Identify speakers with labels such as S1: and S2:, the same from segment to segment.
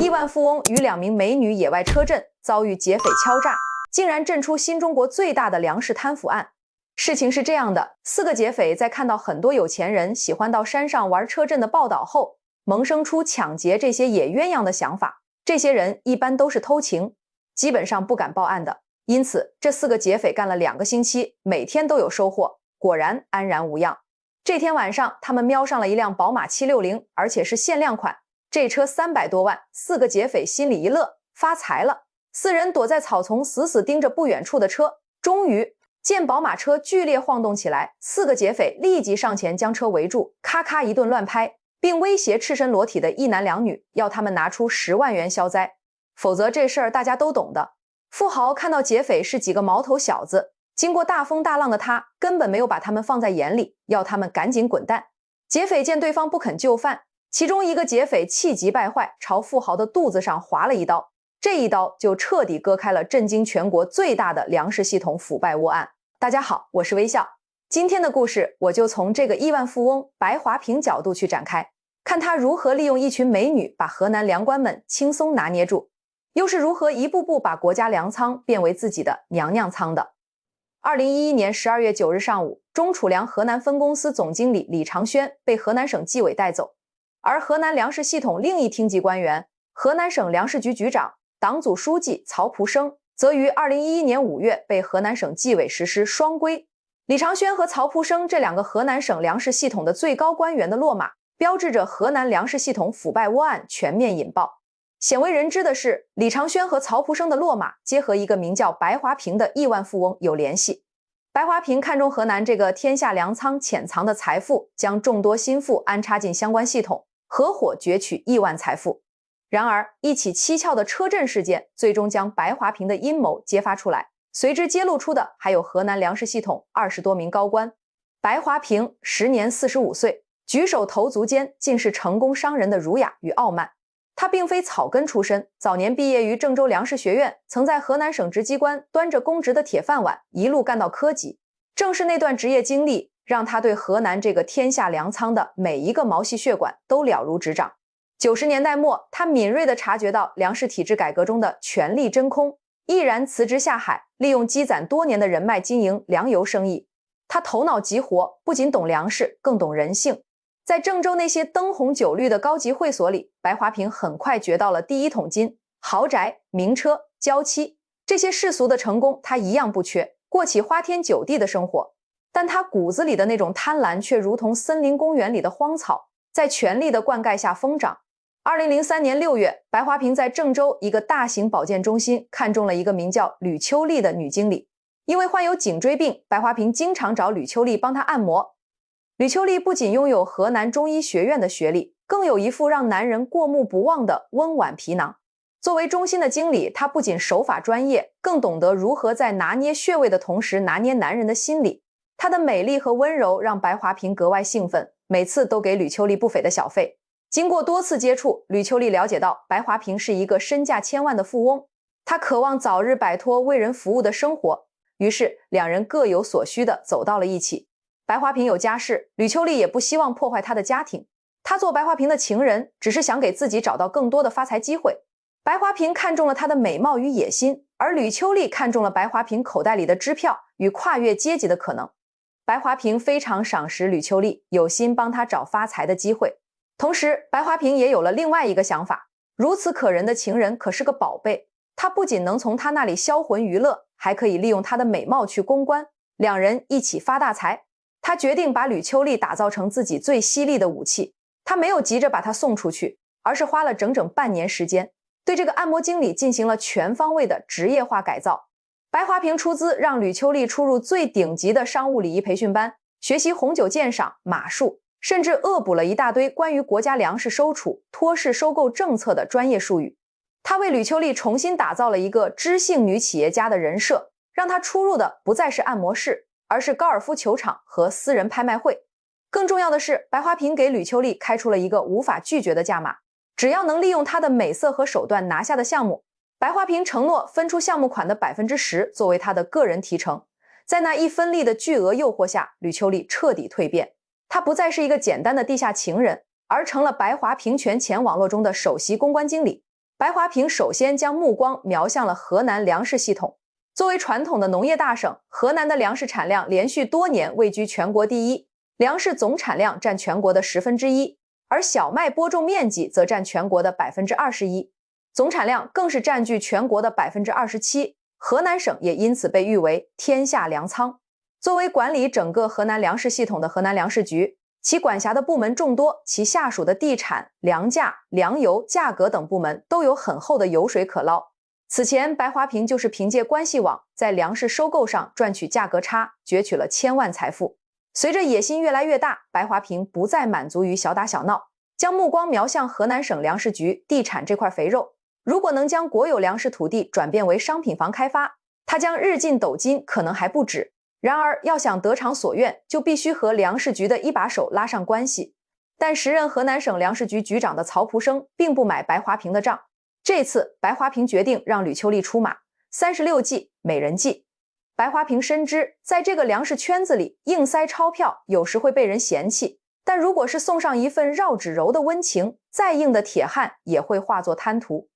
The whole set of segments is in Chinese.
S1: 亿万富翁与2名美女野外车震，遭遇劫匪敲诈，竟然震出新中国最大的粮食贪腐案。事情是这样的，4个劫匪在看到很多有钱人喜欢到山上玩车震的报道后，萌生出抢劫这些野鸳鸯的想法。这些人一般都是偷情，基本上不敢报案的。因此，这4个劫匪干了2个星期，每天都有收获，果然安然无恙。这天晚上，他们瞄上了一辆宝马760，而且是限量款。这车300多万，4个劫匪心里一乐，发财了。4人躲在草丛，死死盯着不远处的车。终于见宝马车剧烈晃动起来，4个劫匪立即上前将车围住，咔咔一顿乱拍，并威胁赤身裸体的1男2女，要他们拿出10万元消灾，否则这事儿大家都懂的。富豪看到劫匪是几个毛头小子，经过大风大浪的他根本没有把他们放在眼里，要他们赶紧滚蛋。劫匪见对方不肯就范，其中一个劫匪气急败坏，朝富豪的肚子上划了一刀，这一刀就彻底割开了震惊全国最大的粮食系统腐败窝案。大家好，我是微笑。今天的故事我就从这个亿万富翁白华平角度去展开，看他如何利用一群美女把河南粮官们轻松拿捏住，又是如何一步步把国家粮仓变为自己的娘娘仓的。2011年12月9日上午，中储粮河南分公司总经理李长轩被河南省纪委带走，而河南粮食系统另一厅级官员河南省粮食局局长、党组书记曹蒲生则于2011年5月被河南省纪委实施双规。李长轩和曹蒲生这2个河南省粮食系统的最高官员的落马，标志着河南粮食系统腐败窝案全面引爆。鲜为人知的是，李长轩和曹蒲生的落马皆和一个名叫白华平的亿万富翁有联系。白华平看中河南这个天下粮仓潜藏的财富，将众多心腹安插进相关系统，合伙攫取亿万财富。然而，一起蹊跷的车震事件最终将白华平的阴谋揭发出来，随之揭露出的还有河南粮食系统20多名高官。白华平时年45岁，举手投足间尽是成功商人的儒雅与傲慢。他并非草根出身，早年毕业于郑州粮食学院，曾在河南省直机关端着公职的铁饭碗，一路干到科级。正是那段职业经历，让他对河南这个天下粮仓的每一个毛细血管都了如指掌。90年代末，他敏锐地察觉到粮食体制改革中的权力真空，毅然辞职下海，利用积攒多年的人脉经营粮油生意。他头脑极活，不仅懂粮食，更懂人性。在郑州那些灯红酒绿的高级会所里，白华平很快掘到了第一桶金，豪宅、名车、娇妻，这些世俗的成功他一样不缺，过起花天酒地的生活。但他骨子里的那种贪婪却如同森林公园里的荒草，在权力的灌溉下疯长。2003年6月，白华平在郑州一个大型保健中心看中了一个名叫吕秋丽的女经理。因为患有颈椎病，白华平经常找吕秋丽帮他按摩。吕秋丽不仅拥有河南中医学院的学历，更有一副让男人过目不忘的温婉皮囊。作为中心的经理，她不仅手法专业，更懂得如何在拿捏穴位的同时拿捏男人的心理。她的美丽和温柔让白华平格外兴奋，每次都给吕秋丽不菲的小费。经过多次接触，吕秋丽了解到白华平是一个身价千万的富翁，她渴望早日摆脱为人服务的生活，于是2人各有所需的走到了一起。白华平有家室，吕秋丽也不希望破坏他的家庭。他做白华平的情人，只是想给自己找到更多的发财机会。白华平看中了她的美貌与野心，而吕秋丽看中了白华平口袋里的支票与跨越阶级的可能。白华平非常赏识吕秋丽，有心帮她找发财的机会。同时，白华平也有了另外一个想法，如此可人的情人可是个宝贝，他不仅能从她那里销魂娱乐，还可以利用她的美貌去公关，2人一起发大财。他决定把吕秋丽打造成自己最犀利的武器。他没有急着把她送出去，而是花了整整半年时间，对这个按摩经理进行了全方位的职业化改造。白华平出资让吕秋丽出入最顶级的商务礼仪培训班，学习红酒鉴赏、马术，甚至恶补了一大堆关于国家粮食收储、托市收购政策的专业术语。他为吕秋丽重新打造了一个知性女企业家的人设，让她出入的不再是按摩室，而是高尔夫球场和私人拍卖会。更重要的是，白华平给吕秋丽开出了一个无法拒绝的价码，只要能利用她的美色和手段拿下的项目，白华平承诺分出项目款的 10% 作为他的个人提成。在那一分利的巨额诱惑下，吕秋丽彻底蜕变，她不再是一个简单的地下情人，而成了白华平权钱网络中的首席公关经理。白华平首先将目光瞄向了河南粮食系统。作为传统的农业大省，河南的粮食产量连续多年位居全国第一，粮食总产量占全国的1/10，而小麦播种面积则占全国的21%，总产量更是占据全国的27%。河南省也因此被誉为天下粮仓。作为管理整个河南粮食系统的河南粮食局，其管辖的部门众多，其下属的地产、粮价、粮油价格等部门都有很厚的油水可捞。此前，白华平就是凭借关系网在粮食收购上赚取价格差，攫取了千万财富。随着野心越来越大，白华平不再满足于小打小闹，将目光瞄向河南省粮食局地产这块肥肉。如果能将国有粮食土地转变为商品房开发，他将日进斗金，可能还不止。然而，要想得偿所愿，就必须和粮食局的一把手拉上关系。但时任河南省粮食局局长的曹蒲生并不买白华平的账。这次，白华平决定让吕秋丽出马，36计美人计。白华平深知，在这个粮食圈子里，硬塞钞票有时会被人嫌弃，但如果是送上一份绕指柔的温情，再硬的铁汉也会化作贪图。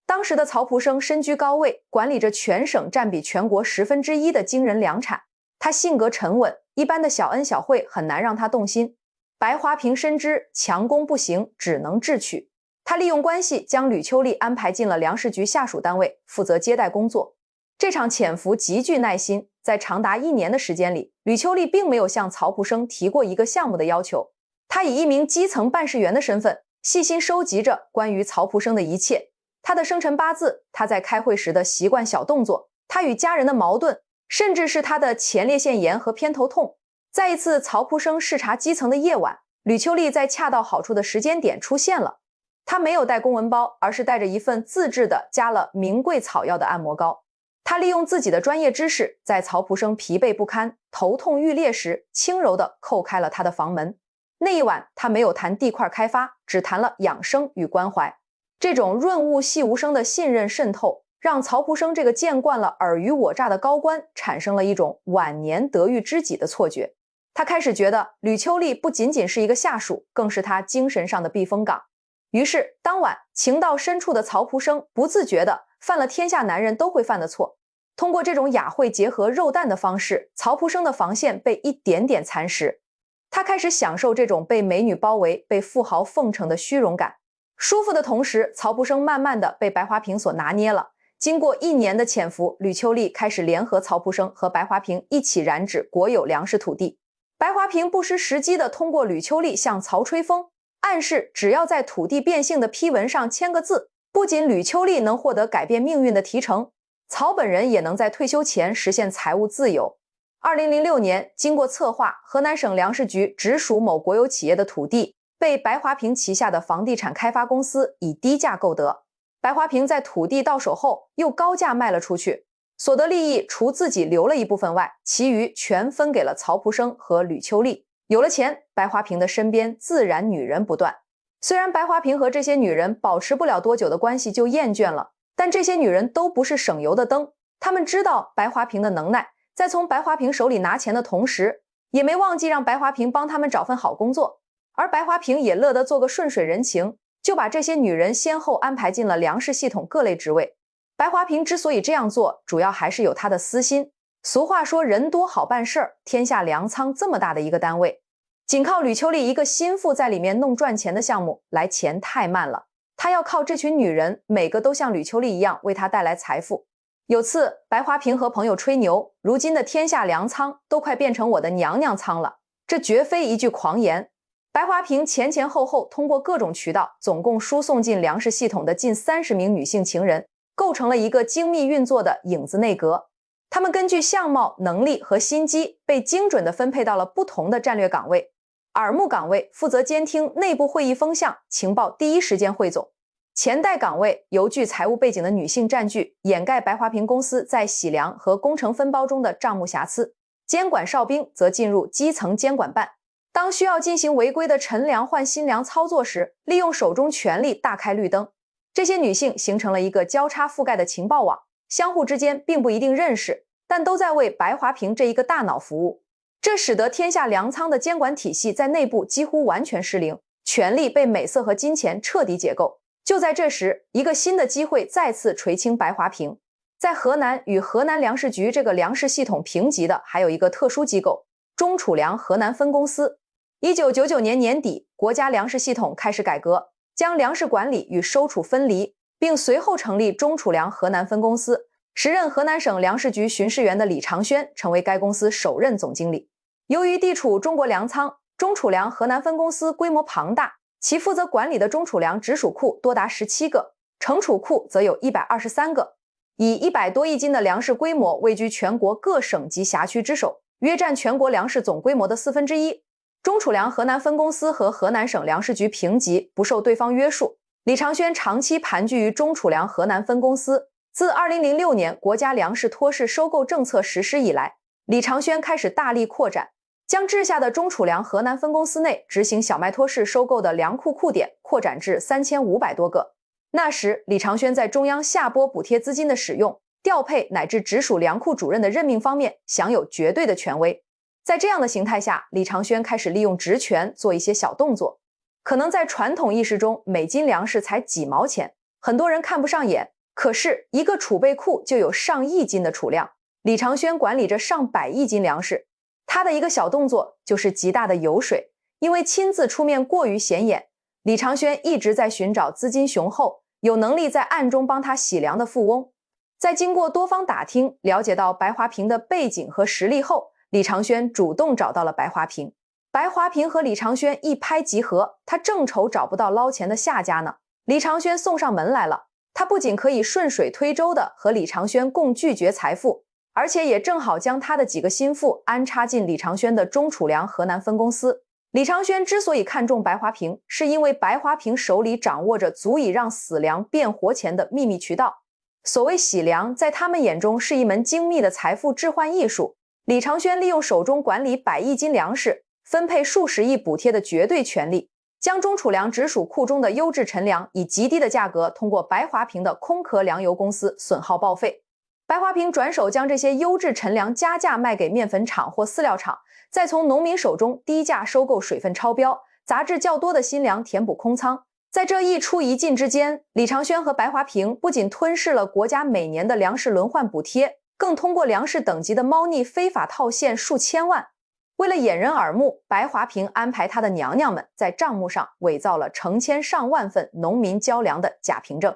S1: 当时的曹蒲生身居高位，管理着全省占比全国1/10的惊人粮产。他性格沉稳，一般的小恩小惠很难让他动心。白华平深知强攻不行，只能智取。他利用关系将吕秋丽安排进了粮食局下属单位，负责接待工作。这场潜伏极具耐心，在长达1年的时间里，吕秋丽并没有向曹蒲生提过一个项目的要求。他以一名基层办事员的身份，细心收集着关于曹蒲生的一切。他的生辰八字，他在开会时的习惯小动作，他与家人的矛盾，甚至是他的前列腺炎和偏头痛。在一次曹蒲生视察基层的夜晚，吕秋丽在恰到好处的时间点出现了。他没有带公文包，而是带着一份自制的加了名贵草药的按摩膏。他利用自己的专业知识，在曹蒲生疲惫不堪、头痛欲裂时，轻柔地叩开了他的房门。那一晚，他没有谈地块开发，只谈了养生与关怀。这种润物细无声的信任渗透，让曹蒲生这个见惯了尔虞我诈的高官产生了一种晚年得遇知己的错觉。他开始觉得吕秋丽不仅仅是一个下属，更是他精神上的避风港。于是当晚，情到深处的曹蒲生不自觉地犯了天下男人都会犯的错。通过这种雅惠结合肉蛋的方式，曹蒲生的防线被一点点蚕食。他开始享受这种被美女包围、被富豪奉承的虚荣感。舒服的同时，曹蒲生慢慢地被白华平所拿捏了。经过1年的潜伏，吕秋丽开始联合曹蒲生和白华平一起染指国有粮食土地。白华平不失时机地通过吕秋丽向曹吹风，暗示只要在土地变性的批文上签个字，不仅吕秋丽能获得改变命运的提成，曹本人也能在退休前实现财务自由。2006年，经过策划，河南省粮食局直属某国有企业的土地被白华平旗下的房地产开发公司以低价购得。白华平在土地到手后又高价卖了出去，所得利益除自己留了一部分外，其余全分给了曹蒲生和吕秋丽。有了钱，白华平的身边自然女人不断。虽然白华平和这些女人保持不了多久的关系就厌倦了，但这些女人都不是省油的灯。她们知道白华平的能耐，在从白华平手里拿钱的同时，也没忘记让白华平帮他们找份好工作。而白华平也乐得做个顺水人情，就把这些女人先后安排进了粮食系统各类职位。白华平之所以这样做，主要还是有他的私心。俗话说人多好办事儿，天下粮仓这么大的一个单位，仅靠吕秋丽一个心腹在里面弄赚钱的项目来钱太慢了，他要靠这群女人每个都像吕秋丽一样为他带来财富。有次白华平和朋友吹牛，如今的天下粮仓都快变成我的娘娘仓了，这绝非一句狂言。白华平前前后后通过各种渠道，总共输送进粮食系统的近30名女性情人，构成了一个精密运作的影子内阁。他们根据相貌、能力和心机，被精准地分配到了不同的战略岗位。耳目岗位负责监听内部会议风向，情报第一时间汇总；钱袋岗位由具财务背景的女性占据，掩盖白华平公司在洗粮和工程分包中的账目瑕疵；监管哨兵则进入基层监管办。当需要进行违规的陈粮换新粮操作时，利用手中权力大开绿灯。这些女性形成了一个交叉覆盖的情报网，相互之间并不一定认识，但都在为白华平这一个大脑服务。这使得天下粮仓的监管体系在内部几乎完全失灵，权力被美色和金钱彻底解构。就在这时，一个新的机会再次垂青白华平。在河南与河南粮食局这个粮食系统平级的，还有一个特殊机构——中储粮河南分公司。1999年年底，国家粮食系统开始改革，将粮食管理与收储分离，并随后成立中储粮河南分公司。时任河南省粮食局巡视员的李长轩成为该公司首任总经理。由于地处中国粮仓，中储粮河南分公司规模庞大，其负责管理的中储粮直属库多达17个，成储库则有123个，以100多亿斤的粮食规模位居全国各省级辖区之首，约占全国粮食总规模的1/4。中储粮河南分公司和河南省粮食局平级，不受对方约束。李长轩长期盘踞于中储粮河南分公司。自2006年国家粮食托市收购政策实施以来，李长轩开始大力扩展，将治下的中储粮河南分公司内执行小麦托市收购的粮库库点扩展至3500多个。那时，李长轩在中央下拨补贴资金的使用、调配乃至直属粮库主任的任命方面享有绝对的权威。在这样的形态下，李长轩开始利用职权做一些小动作。可能在传统意识中，每斤粮食才几毛钱，很多人看不上眼。可是，一个储备库就有上亿斤的储量，李长轩管理着上百亿斤粮食。他的一个小动作就是极大的油水，因为亲自出面过于显眼，李长轩一直在寻找资金雄厚、有能力在暗中帮他洗粮的富翁。在经过多方打听，了解到白华平的背景和实力后，李长轩主动找到了白华平。白华平和李长轩一拍即合，他正愁找不到捞钱的下家呢，李长轩送上门来了。他不仅可以顺水推舟地和李长轩共聚绝财富，而且也正好将他的几个心腹安插进李长轩的中储粮河南分公司。李长轩之所以看重白华平，是因为白华平手里掌握着足以让死粮变活钱的秘密渠道。所谓洗粮，在他们眼中是一门精密的财富置换艺术。李长轩利用手中管理100亿斤粮食、分配数十亿补贴的绝对权力，将中储粮直属库中的优质陈粮以极低的价格通过白华平的空壳粮油公司损耗报废。白华平转手将这些优质陈粮加价卖给面粉厂或饲料厂，再从农民手中低价收购水分超标、杂质较多的新粮填补空仓。在这一出一进之间，李长轩和白华平不仅吞噬了国家每年的粮食轮换补贴，更通过粮食等级的猫腻非法套现数千万。为了掩人耳目，白华平安排他的娘娘们在账目上伪造了成千上万份农民交粮的假凭证。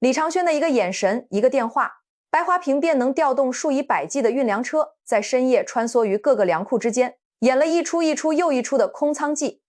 S1: 李长轩的一个眼神、一个电话，白华平便能调动数以百计的运粮车，在深夜穿梭于各个粮库之间，演了一出一出又一出的空仓计。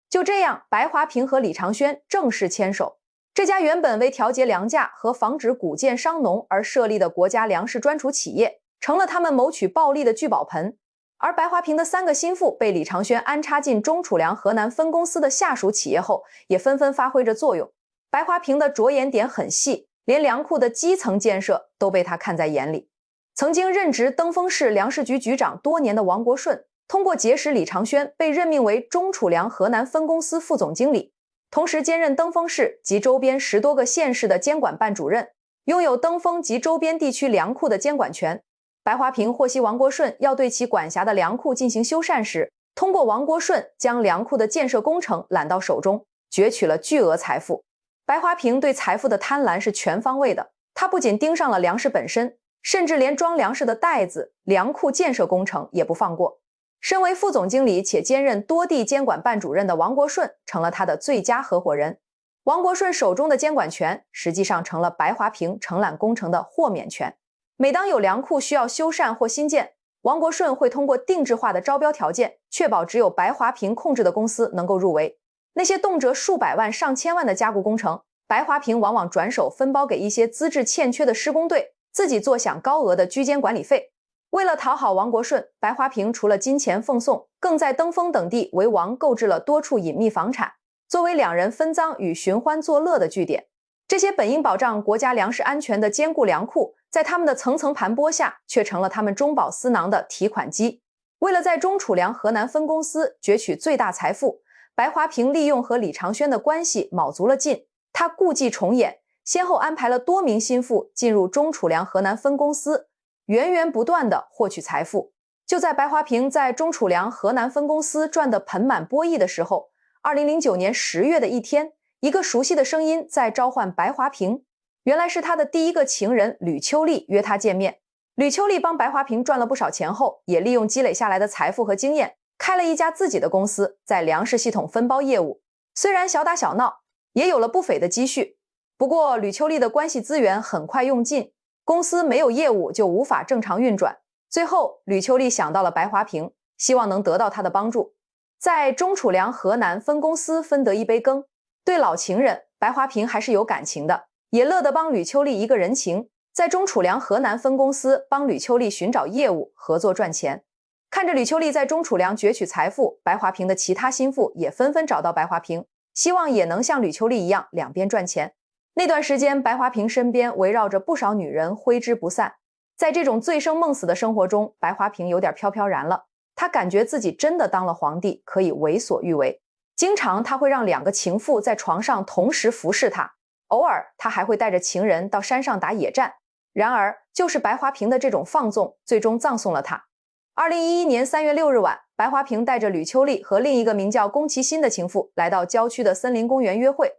S1: 就这样，白华平和李长轩正式牵手。这家原本为调节粮价和防止谷贱伤农而设立的国家粮食专储企业，成了他们谋取暴利的聚宝盆。而白华平的3个心腹被李长轩安插进中储粮河南分公司的下属企业后，也纷纷发挥着作用。白华平的着眼点很细，连粮库的基层建设都被他看在眼里。曾经任职登封市粮食局局长多年的王国顺，通过结识李长轩，被任命为中储粮河南分公司副总经理，同时兼任登封市及周边10多个县市的监管办主任，拥有登封及周边地区粮库的监管权。白华平获悉王国顺要对其管辖的粮库进行修缮时，通过王国顺将粮库的建设工程揽到手中，攫取了巨额财富。白华平对财富的贪婪是全方位的，他不仅盯上了粮食本身，甚至连装粮食的袋子、粮库建设工程也不放过。身为副总经理且兼任多地监管办主任的王国顺成了他的最佳合伙人。王国顺手中的监管权实际上成了白华平承揽工程的豁免权。每当有粮库需要修缮或新建，王国顺会通过定制化的招标条件，确保只有白华平控制的公司能够入围。那些动辄数百万、上千万的加固工程，白华平往往转手分包给一些资质欠缺的施工队，自己坐享高额的居间管理费。为了讨好王国顺，白华平除了金钱奉送，更在登封等地为王购置了多处隐秘房产，作为两人分赃与寻欢作乐的据点。这些本应保障国家粮食安全的坚固粮库，在他们的层层盘剥下，却成了他们中饱私囊的提款机。为了在中储粮河南分公司攫取最大财富，白华平利用和李长轩的关系卯足了劲。他故伎重演，先后安排了多名心腹进入中储粮河南分公司，源源不断地获取财富。就在白华平在中储粮河南分公司赚得盆满钵溢的时候，2009年10月的一天，一个熟悉的声音在召唤白华平。原来是他的第一个情人吕秋丽约他见面。吕秋丽帮白华平赚了不少钱后，也利用积累下来的财富和经验，开了一家自己的公司，在粮食系统分包业务。虽然小打小闹，也有了不菲的积蓄。不过吕秋丽的关系资源很快用尽，公司没有业务就无法正常运转。最后吕秋丽想到了白华平，希望能得到他的帮助。在中储粮河南分公司分得一杯羹，对老情人白华平还是有感情的，也乐得帮吕秋丽一个人情，在中储粮河南分公司帮吕秋丽寻找业务，合作赚钱。看着吕秋丽在中储粮攫取财富，白华平的其他心腹也纷纷找到白华平，希望也能像吕秋丽一样两边赚钱。那段时间，白华平身边围绕着不少女人挥之不散。在这种醉生梦死的生活中，白华平有点飘飘然了。他感觉自己真的当了皇帝，可以为所欲为。经常他会让2个情妇在床上同时服侍他，偶尔他还会带着情人到山上打野战。然而，就是白华平的这种放纵，最终葬送了他。2011年3月6日晚，白华平带着吕秋丽和另一个名叫宫崎新的情妇来到郊区的森林公园约会。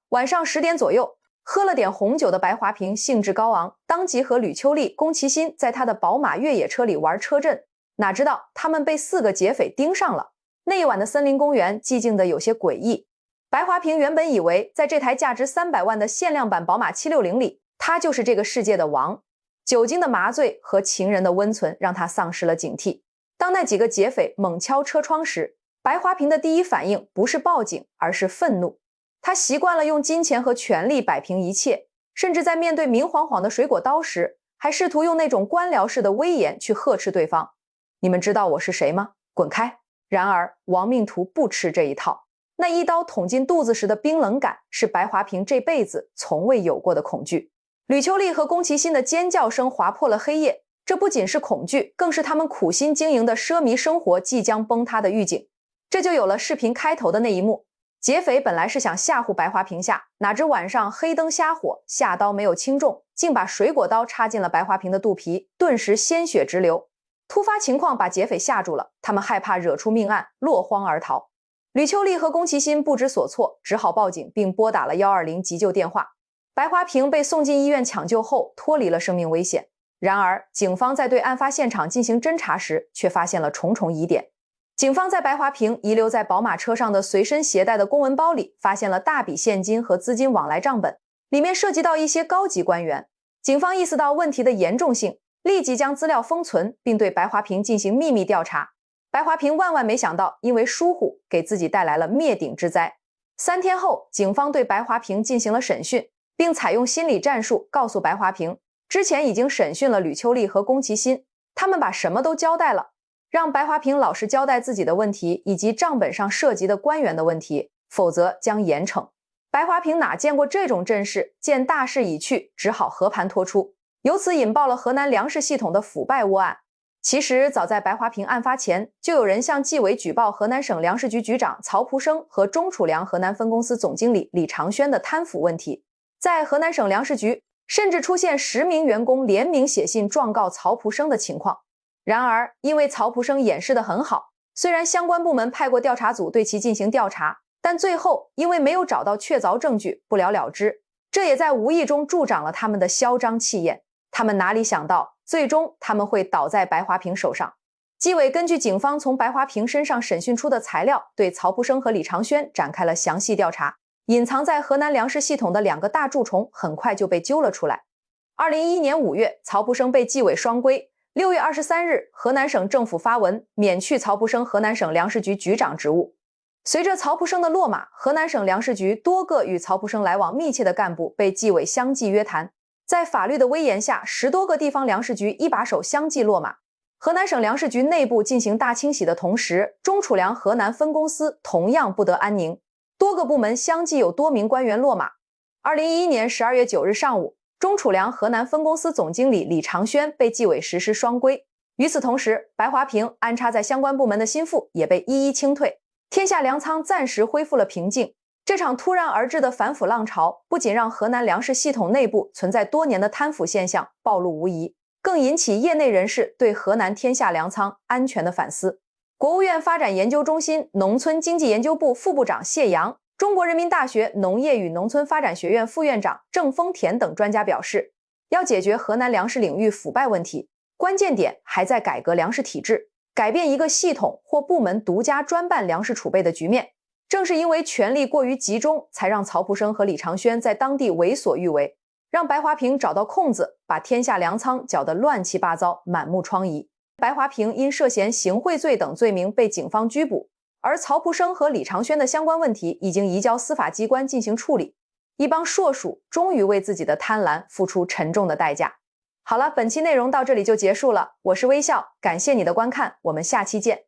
S1: 晚上10点左右，喝了点红酒的白华平兴致高昂，当即和吕秋丽、宫崎新在他的宝马越野车里玩车震。哪知道他们被4个劫匪盯上了。那一晚的森林公园寂静得有些诡异。白华平原本以为在这台价值300万的限量版宝马760里，他就是这个世界的王。酒精的麻醉和情人的温存让他丧失了警惕。当那几个劫匪猛敲车窗时，白华平的第一反应不是报警，而是愤怒。他习惯了用金钱和权力摆平一切，甚至在面对明晃晃的水果刀时，还试图用那种官僚式的威严去呵斥对方。你们知道我是谁吗？滚开！然而亡命徒不吃这一套，那一刀捅进肚子时的冰冷感是白华平这辈子从未有过的恐惧。吕秋丽和宫崎新的尖叫声划破了黑夜，这不仅是恐惧，更是他们苦心经营的奢靡生活即将崩塌的预警。这就有了视频开头的那一幕。劫匪本来是想吓唬白华平下，哪知晚上黑灯瞎火，下刀没有轻重，竟把水果刀插进了白华平的肚皮，顿时鲜血直流。突发情况把劫匪吓住了，他们害怕惹出命案，落荒而逃。吕秋丽和宫崎新不知所措，只好报警并拨打了120急救电话。白华平被送进医院抢救后脱离了生命危险。然而警方在对案发现场进行侦查时，却发现了重重疑点。警方在白华平遗留在宝马车上的随身携带的公文包里发现了大笔现金和资金往来账本，里面涉及到一些高级官员。警方意识到问题的严重性，立即将资料封存，并对白华平进行秘密调查。白华平万万没想到，因为疏忽给自己带来了灭顶之灾。3天后，警方对白华平进行了审讯，并采用心理战术告诉白华平，之前已经审讯了吕秋丽和宫崎新，他们把什么都交代了，让白华平老实交代自己的问题以及账本上涉及的官员的问题，否则将严惩。白华平哪见过这种阵势，见大势已去，只好和盘托出，由此引爆了河南粮食系统的腐败窝案。其实早在白华平案发前，就有人向纪委举报河南省粮食局局长曹蒲生和中储粮河南分公司总经理李长轩的贪腐问题。在河南省粮食局，甚至出现10名员工联名写信状告曹蒲生的情况。然而，因为曹蒲生掩饰得很好，虽然相关部门派过调查组对其进行调查，但最后因为没有找到确凿证据，不了了之。这也在无意中助长了他们的嚣张气焰。他们哪里想到，最终他们会倒在白华平手上。纪委根据警方从白华平身上审讯出的材料，对曹蒲生和李长轩展开了详细调查。隐藏在河南粮食系统的2个大蛀虫很快就被揪了出来。2011年5月，曹蒲生被纪委双规。6月23日，河南省政府发文免去曹蒲生河南省粮食局局长职务。随着曹蒲生的落马，河南省粮食局多个与曹蒲生来往密切的干部被纪委相继约谈。在法律的威严下，10多个地方粮食局一把手相继落马。河南省粮食局内部进行大清洗的同时，中储粮河南分公司同样不得安宁，多个部门相继有多名官员落马。2011年12月9日上午，中储粮河南分公司总经理李长轩被纪委实施双规。与此同时，白华平安插在相关部门的心腹也被一一清退，天下粮仓暂时恢复了平静。这场突然而至的反腐浪潮，不仅让河南粮食系统内部存在多年的贪腐现象暴露无遗，更引起业内人士对河南天下粮仓安全的反思。国务院发展研究中心农村经济研究部副部长谢阳、中国人民大学农业与农村发展学院副院长郑丰田等专家表示，要解决河南粮食领域腐败问题，关键点还在改革粮食体制，改变一个系统或部门独家专办粮食储备的局面。正是因为权力过于集中，才让曹普生和李长轩在当地为所欲为，让白华平找到空子，把天下粮仓搅得乱七八糟，满目疮痍。白华平因涉嫌行贿罪等罪名被警方拘捕，而曹普生和李长轩的相关问题已经移交司法机关进行处理。一帮硕鼠终于为自己的贪婪付出沉重的代价。好了，本期内容到这里就结束了，我是微笑，感谢你的观看，我们下期见。